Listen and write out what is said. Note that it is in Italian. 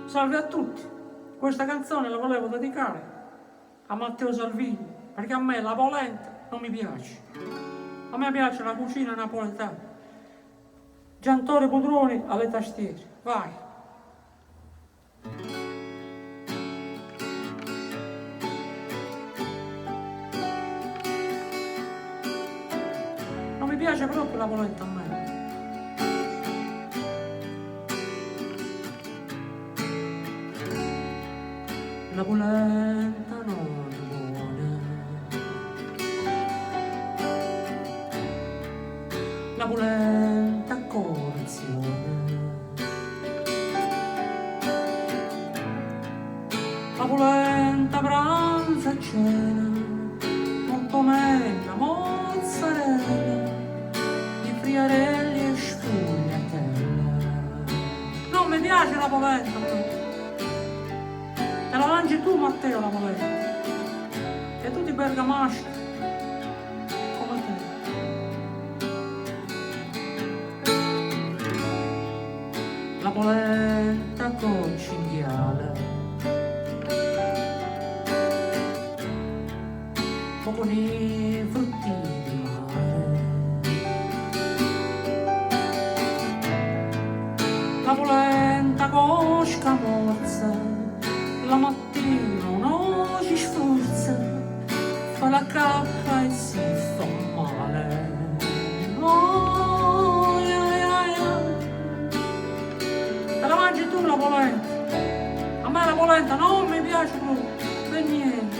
Salve a tutti, questa canzone la volevo dedicare a Matteo Salvini, perché a me la polenta non mi piace. A me piace la cucina napoletana. Giantore Pudroni alle tastiere, vai. Non mi piace proprio la polenta a me. La polenta non è buona, la polenta a colazione, la polenta a pranzo e cena, molto meglio la mozzarella, i friarelli e sfogliatella. Non mi piace la polenta a me. Te la mangi tu, Matteo, la polenta? E tutti i bergamaschi come te. La polenta con cinghiale, con i frutti di mare, la polenta con scamorza, la mattina uno si sforza, fa la cacca e si fa male. Oh, te la mangi tu la polenta? A me la polenta non mi piace proprio per niente.